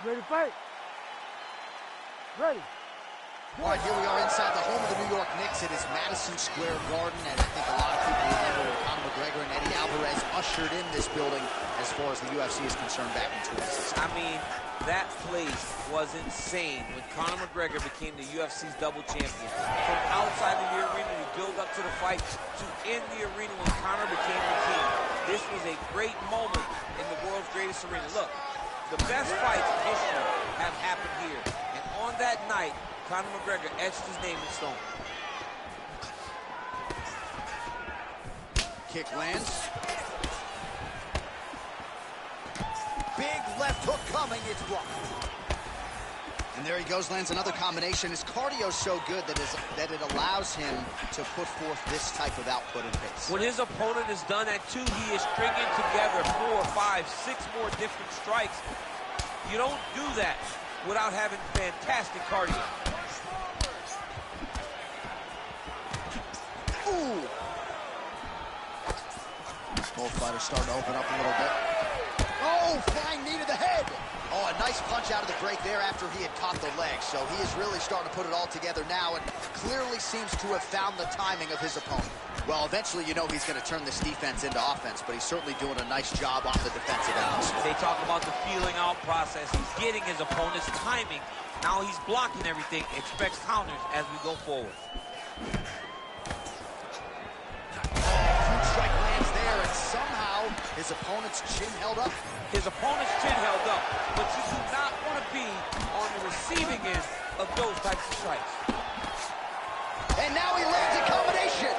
Ready to fight? Ready. All right, here we are inside the home of the New York Knicks. It is Madison Square Garden, and I think a lot of people remember when Conor McGregor and Eddie Alvarez ushered in this building as far as the UFC is concerned back in 2016. I mean, that place was insane when Conor McGregor became the UFC's double champion. From outside of the arena to build up to the fight to in the arena when Conor became the king. This was a great moment in the world's greatest arena. Look, the best fights in history have happened here. And on that night, Conor McGregor etched his name in stone. Kick lands. Big left hook coming, it's blocked. And there he goes, lands another combination. His cardio's so good that it allows him to put forth this type of output and pace. When his opponent is done at 2, he is stringing together 4, 5, 6 more different strikes. You don't do that without having fantastic cardio. Ooh. Both fighters starting to open up a little bit. Oh, flying knee to the head. Oh, a nice punch out of the break there after he had caught the leg. So he is really starting to put it all together now and clearly seems to have found the timing of his opponent. Well, eventually, you know he's going to turn this defense into offense, but he's certainly doing a nice job on the defensive end. They talk about the feeling out process. He's getting his opponent's timing. Now he's blocking everything, expects counters as we go forward. Strike lands there, and somehow his opponent's chin held up. His opponent's chin held up, but you do not want to be on the receiving end of those types of strikes. And now he lands a combination.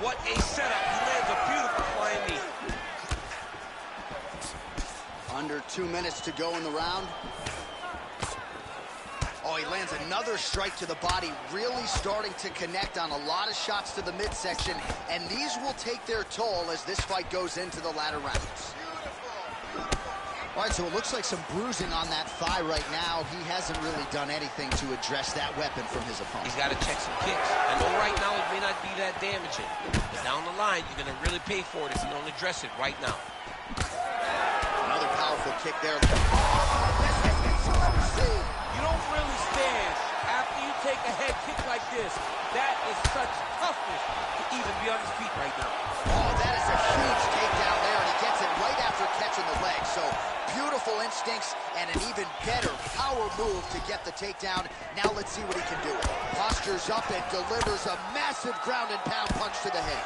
What a setup. He lands a beautiful flying knee. Under 2 minutes to go in the round. Oh, he lands another strike to the body, really starting to connect on a lot of shots to the midsection, and these will take their toll as this fight goes into the latter rounds. All right, so it looks like some bruising on that thigh right now. He hasn't really done anything to address that weapon from his opponent. He's got to check some kicks. I know right now it may not be that damaging, but down the line, you're going to really pay for it if you don't address it right now. Another powerful kick there. You don't really stand after you take a head kick like this. That is such toughness to even be on his feet right now. Oh, that is a huge takedown there, and he gets it right after catching the leg. So beautiful instincts and an even better power move to get the takedown. Now let's see what he can do. Postures up and delivers a massive ground and pound punch to the head.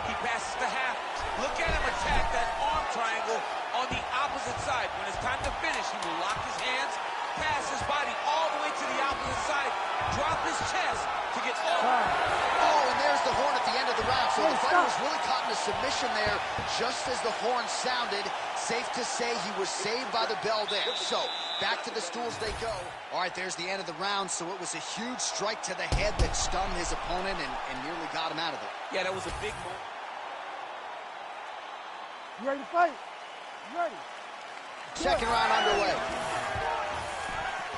He passes the half. Look at him attack that arm triangle on the opposite side. When it's time to finish, he will lock his hands, pass his body all the way to the opposite side, drop his chest to get over. Oh, and there's the horn at the end of the round. So the fighter was really caught in a submission there just as the horn sounded. Safe to say he was saved by the bell there. So back to the stools they go. All right, there's the end of the round. So it was a huge strike to the head that stunned his opponent and nearly got him out of it. Yeah, that was a big moment. You ready to fight? You ready? Second round underway.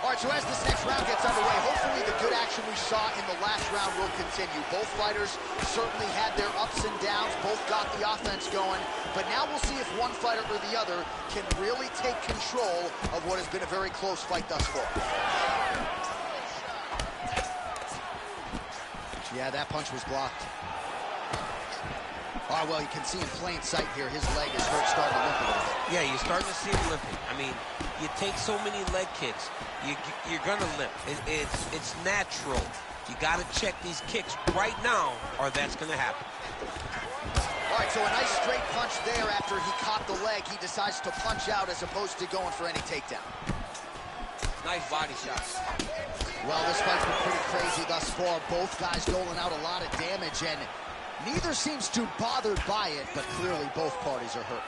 All right, so as this next round gets underway, hopefully the good action we saw in the last round will continue. Both fighters certainly had their ups and downs, both got the offense going, but now we'll see if one fighter or the other can really take control of what has been a very close fight thus far. Yeah, that punch was blocked. Oh, well, you can see in plain sight here, his leg is hurt, starting to limp a little bit. Yeah, you're starting to see him limping. I mean, you take so many leg kicks, you're going to limp. It's natural. You got to check these kicks right now, or that's going to happen. All right, so a nice straight punch there after he caught the leg. He decides to punch out as opposed to going for any takedown. Nice body shot. Well, this fight's been pretty crazy thus far. Both guys doling out a lot of damage, and neither seems too bothered by it, but clearly both parties are hurt.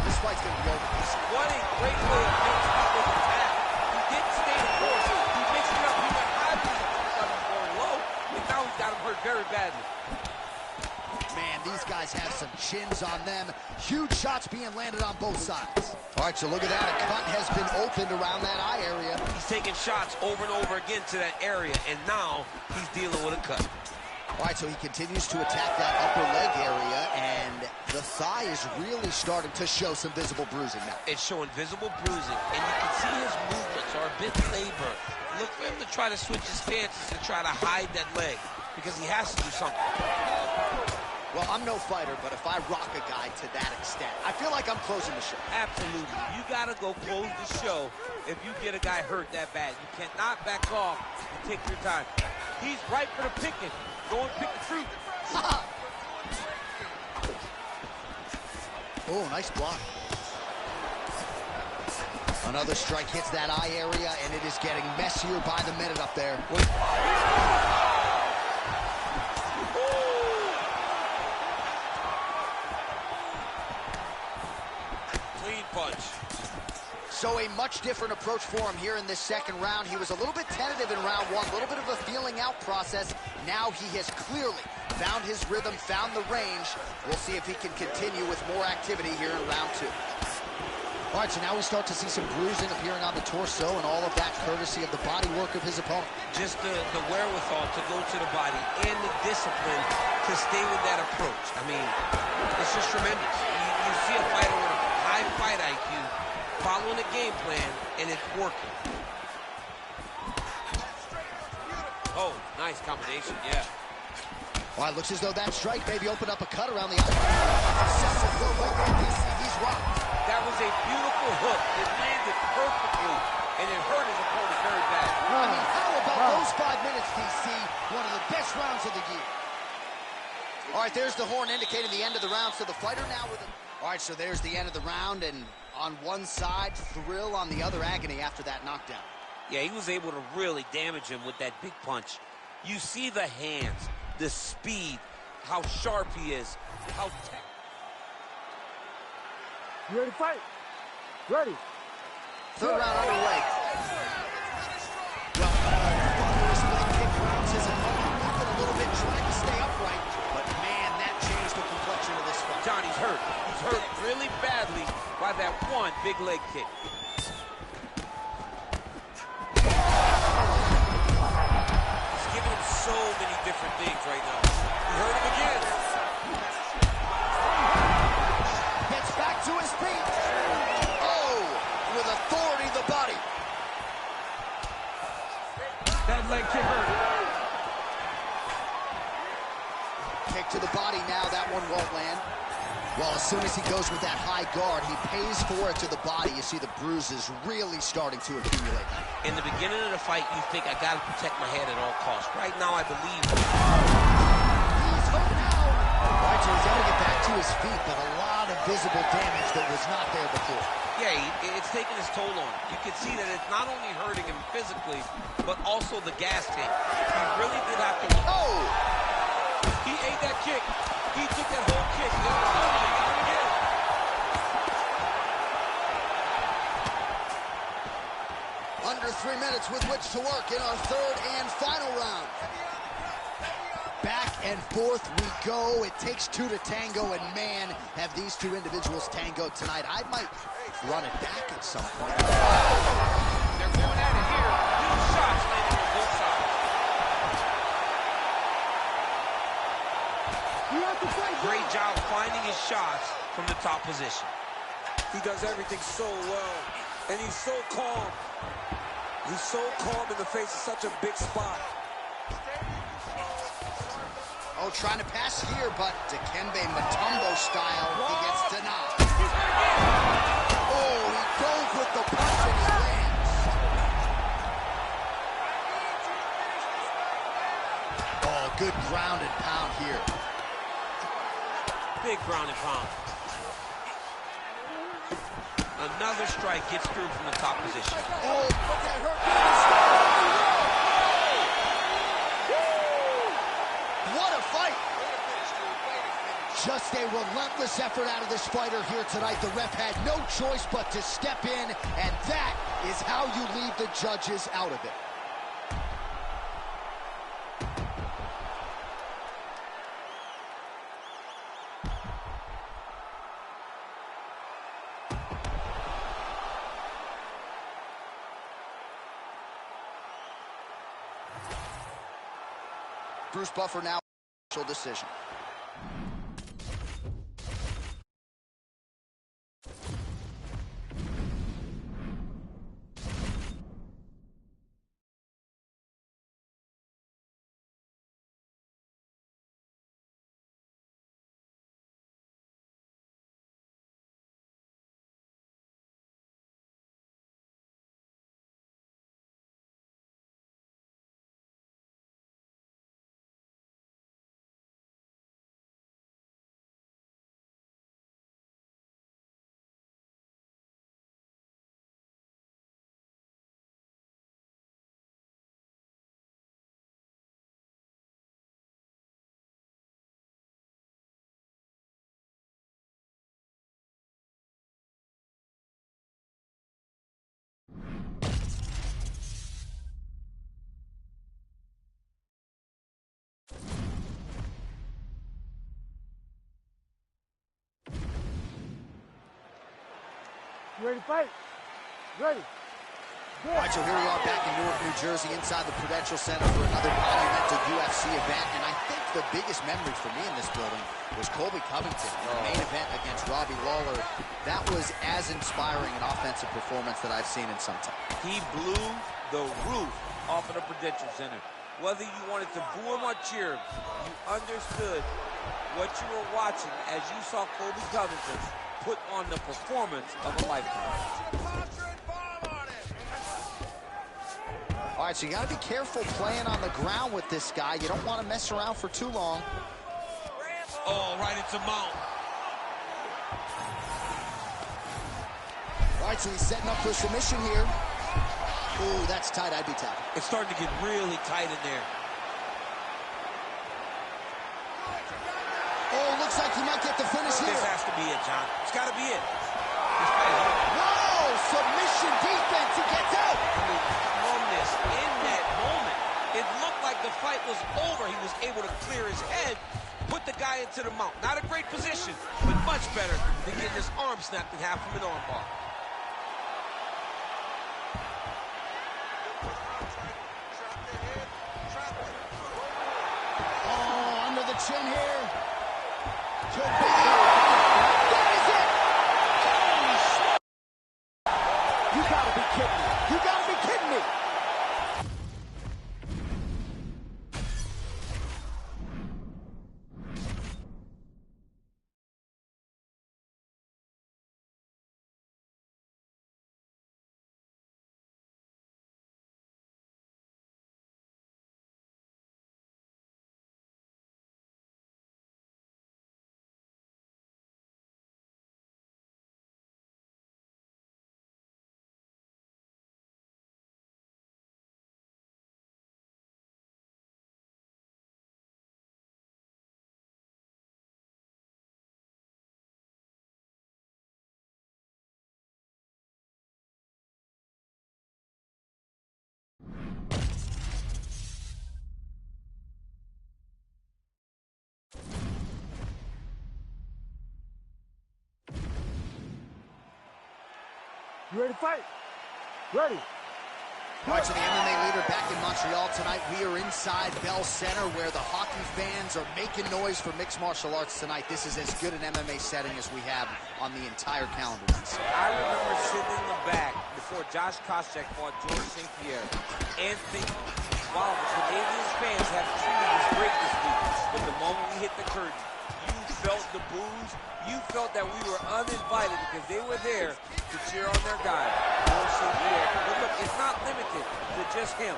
This fight's going to be over. What a great way of mixing up his attack. He didn't stay the course. He mixed it up. He went high because he thought he was going low, and now he's got him hurt very badly. Man, these guys have some chins on them. Huge shots being landed on both sides. All right, so look at that. A cut has been opened around that eye area. He's taking shots over and over again to that area, and now he's dealing with a cut. All right, so he continues to attack that upper leg area, and the thigh is really starting to show some visible bruising now. It's showing visible bruising, and you can see his movements are a bit labored. Look for him to try to switch his stances to try to hide that leg, because he has to do something. Well, I'm no fighter, but if I rock a guy to that extent, I feel like I'm closing the show. Absolutely. You got to go close the show if you get a guy hurt that bad. You cannot back off and take your time. He's right for the picking. Go and pick the fruit. Oh, nice block. Another strike hits that eye area, and it is getting messier by the minute up there. Clean punch. So a much different approach for him here in this second round. He was a little bit tentative in round one, a little bit of a feeling out process. Now he has clearly found his rhythm, found the range. We'll see if he can continue with more activity here in round two. All right, so now we start to see some bruising appearing on the torso, and all of that courtesy of the body work of his opponent. Just the wherewithal to go to the body and the discipline to stay with that approach. I mean, it's just tremendous. You see a fighter with a high fight IQ following a game plan, and it's working. Oh, nice combination, yeah. All right, looks as though that strike maybe opened up a cut around the eye. He's rocked. That was a beautiful hook. It landed perfectly, and it hurt his opponent very bad. I mean, how about those 5 minutes, DC? One of the best rounds of the year. All right, there's the horn indicating the end of the round. So the fighter now with a... All right, so there's the end of the round, and on one side, thrill, on the other, agony after that knockdown. Yeah, he was able to really damage him with that big punch. You see the hands, the speed, how sharp he is, how... You ready to fight? Ready. Third round underway. Well, Butler split kick rounds his opponent, moving a little bit, trying to stay upright, but man, that changed the complexion of this fight. Johnny's hurt. He's hurt really badly by that one big leg kick. He's giving him so many different things right now. He hurt him again. Gets back to his feet. Oh, with authority, the body. That leg kick hurt. Kick to the body now, that one won't land. Well, as soon as he goes with that high guard, he pays for it to the body. You see the bruises really starting to accumulate. In the beginning of the fight, you think, I got to protect my head at all costs. Right now, I believe. He's hurt now. All right, so he's able to get back to his feet, but a lot of visible damage that was not there before. Yeah, it's taking his toll on him. You can see that it's not only hurting him physically, but also the gas tank. He really did have to... Oh! He ate that kick. He took that whole kick. Oh, he got him again. Under 3 minutes with which to work in our third and final round. Back and forth we go. It takes two to tango, and man, have these two individuals tangoed tonight. I might run it back at some point. They're going at it here. Little shots landing on both sides. Great job finding his shots from the top position. He does everything so well, and he's so calm. He's so calm in the face of such a big spot. Oh, trying to pass here, but Dikembe Mutombo style, he gets denied. Oh, he goes with the punch and he lands. Oh, good ground and pound here. Big ground and pound. Another strike gets through from the top position. Oh, that hurt. What a fight! Just a relentless effort out of this fighter here tonight. The ref had no choice but to step in, and that is how you leave the judges out of it. Bruce Buffer now decision. You ready to fight? Ready. All right, so here we are back in Newark, New Jersey, inside the Prudential Center for another monumental UFC event. And I think the biggest memory for me in this building was Colby Covington in the main event against Robbie Lawler. That was as inspiring an offensive performance that I've seen in some time. He blew the roof off of the Prudential Center. Whether you wanted to boo him or cheer him, you understood what you were watching as you saw Colby Covington put on the performance of a lifetime. All right, so you got to be careful playing on the ground with this guy. You don't want to mess around for too long. Oh, right into mount. All right, so he's setting up for submission here. Ooh, that's tight. I'd be tapped. It's starting to get really tight in there. Oh, looks like he might get the finish here. This has to be it, John. It's got to be it. Whoa, submission defense. He gets out. Numbness in that moment. It looked like the fight was over. He was able to clear his head, put the guy into the mount. Not a great position, but much better than getting his arm snapped in half from an armbar. Oh, under the chin here. Could be. That is it. Holy shit. You gotta be kidding me. You gotta be kidding me. You ready to fight? Ready. All right, so the MMA leader back in Montreal tonight. We are inside Bell Center where the hockey fans are making noise for mixed martial arts tonight. This is as good an MMA setting as we have on the entire calendar. I remember sitting in the back before Josh Koscheck fought George St. Pierre and thinking, wow, the Canadian fans have treated us great this week. But the moment we hit the curtain, you felt the boos. You felt that we were uninvited because they were there to cheer on their guy, George St. Pierre. But look, it's not limited to just him.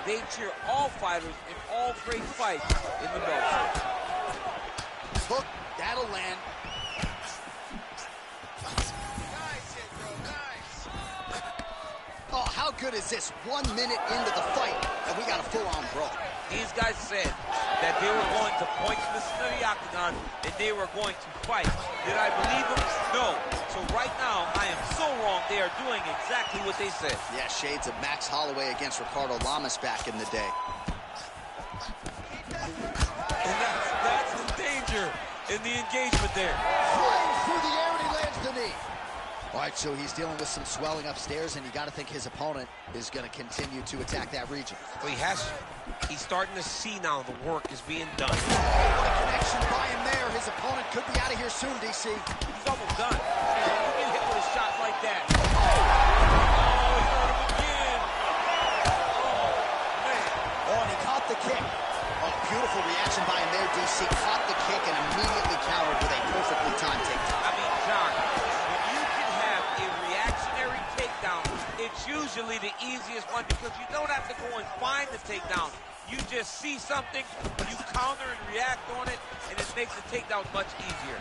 They cheer all fighters in all great fights in the belt. Hook, that'll land. Oh, how good is this? 1 minute into the fight, and we got a full-on brawl. These guys said that they were going to point to the center of the octagon and they were going to fight. Did I believe them? No. So right now, I am so wrong. They are doing exactly what they said. Yeah, shades of Max Holloway against Ricardo Lamas back in the day. And that's the danger in the engagement there. Flying through the air, and he lands the knee. All right, so he's dealing with some swelling upstairs, and you got to think his opponent is going to continue to attack that region. Well, he has to. He's starting to see now the work is being done. soon, DC. He's almost done. And when you get hit with a shot like that. Oh, he hurt him again. Oh, man. Oh, and he caught the kick. Oh, beautiful reaction by him there, DC. Caught the kick and immediately countered with a perfectly timed takedown. I mean, John, when you can have a reactionary takedown, it's usually the easiest one because you don't have to go and find the takedown. You just see something, you counter and react on it, and it makes the takedown much easier.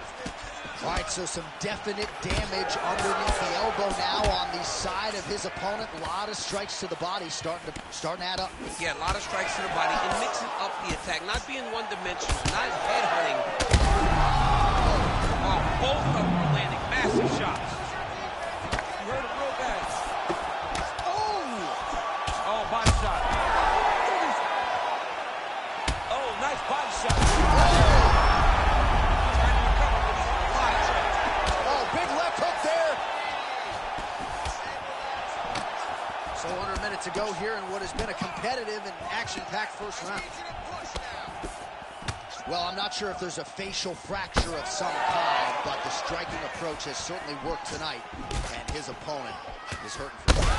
All right, so some definite damage underneath the elbow now on the side of his opponent. A lot of strikes to the body starting to add up. Yeah, a lot of strikes to the body and mixing up the attack, not being one-dimensional, not headhunting. Oh, both of them are landing massive shots. You heard him real bad. Oh, body shot. Oh, nice body shot. Trying to recover, but he's on a high track. Oh, big left hook there. So under a minute to go here in what has been a competitive and action-packed first round. Well, I'm not sure if there's a facial fracture of some kind, but the striking approach has certainly worked tonight, and his opponent is hurting for it. He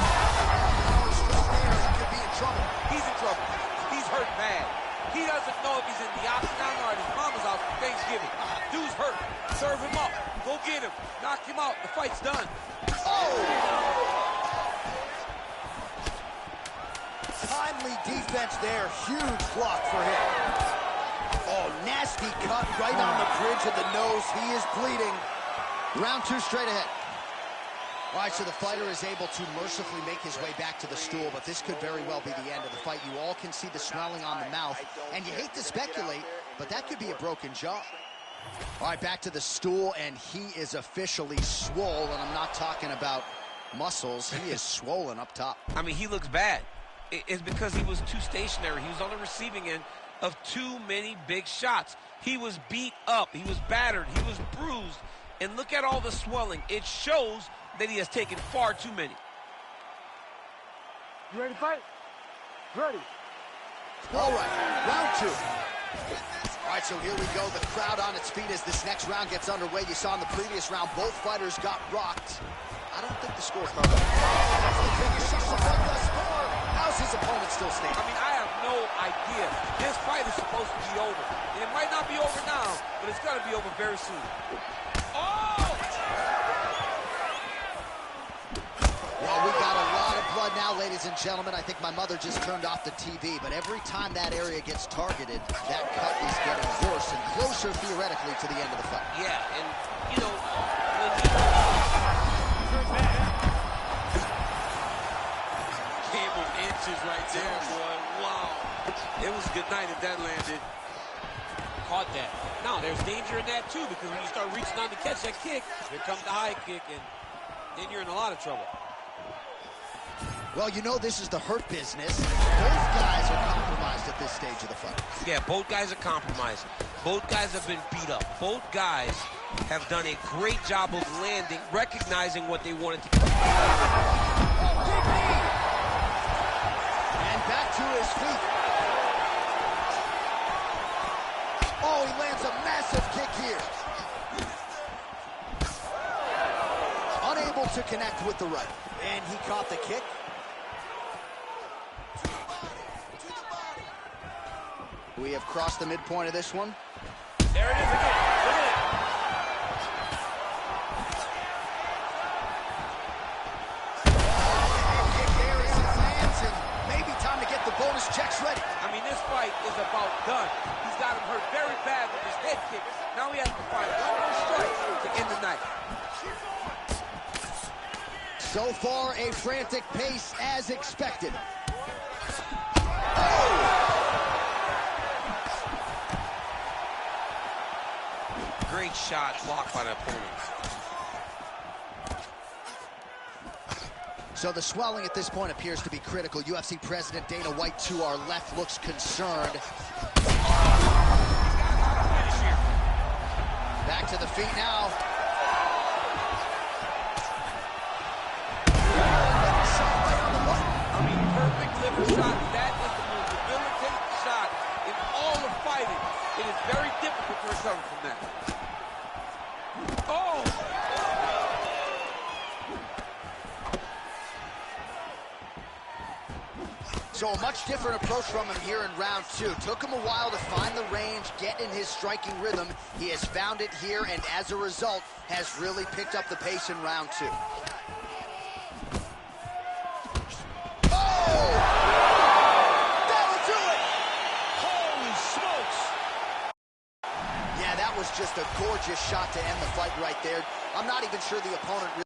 could be in trouble. He's in trouble. He's hurt bad. He doesn't know if he's in the octagon or at his mama's house for Thanksgiving. Dude's hurt. Serve him up. Go get him. Knock him out. The fight's done. Timely defense there. Huge block for him. Oh, nasty cut right on the bridge of the nose. He is bleeding. Round two straight ahead. All right, so the fighter is able to mercifully make his way back to the stool, but this could very well be the end of the fight. You all can see the swelling on the mouth, and you hate to speculate, but that could be a broken jaw. All right, back to the stool, and he is officially swole, and I'm not talking about muscles. He is swollen up top. I mean, he looks bad. It's because he was too stationary. He was on the receiving end of too many big shots. He was beat up. He was battered. He was bruised. And look at all the swelling. It shows that he has taken far too many. You ready to fight? Ready. All right, round two. All right, so here we go. The crowd on its feet as this next round gets underway. You saw in the previous round, both fighters got rocked. I don't think the score's not up. How's his opponent still standing? I mean, I have no idea. This fight is supposed to be over. And it might not be over now, but it's going to be over very soon. Oh! Well, we got a lot of blood now, ladies and gentlemen. I think my mother just turned off the TV, but every time that area gets targeted, that cut is getting worse and closer, theoretically, to the end of the fight. Yeah, and, you know, when you... Game of inches right there, boy. Wow. It was a good night if that landed. Caught that. Now, there's danger in that, too, because when you start reaching on to catch that kick, here comes the high kick, and then you're in a lot of trouble. Well, you know this is the hurt business. Both guys are compromised at this stage of the fight. Yeah, both guys are compromised. Both guys have been beat up. Both guys have done a great job of landing, recognizing what they wanted to do. Oh, big knee! And back to his feet. Oh, he lands a massive kick here. Unable to connect with the right. And he caught the kick. We have crossed the midpoint of this one. There it is again. Look at it. Kick there as it lands, and maybe time to get the bonus checks ready. I mean, this fight is about done. He's got him hurt very bad with his head kick. Now he has to find one more strike to end the night. So far, a frantic pace as expected. Great shot blocked by the opponent. So the swelling at this point appears to be critical. UFC President Dana White to our left looks concerned. Back to the feet now. I mean, perfect liver shot. That is the most debilitating shot in all of fighting. It is very difficult to recover from that. So a much different approach from him here in round 2. Took him a while to find the range, get in his striking rhythm. He has found it here, and as a result, has really picked up the pace in round 2. Oh! That'll do it! Holy smokes! Yeah, that was just a gorgeous shot to end the fight right there. I'm not even sure the opponent really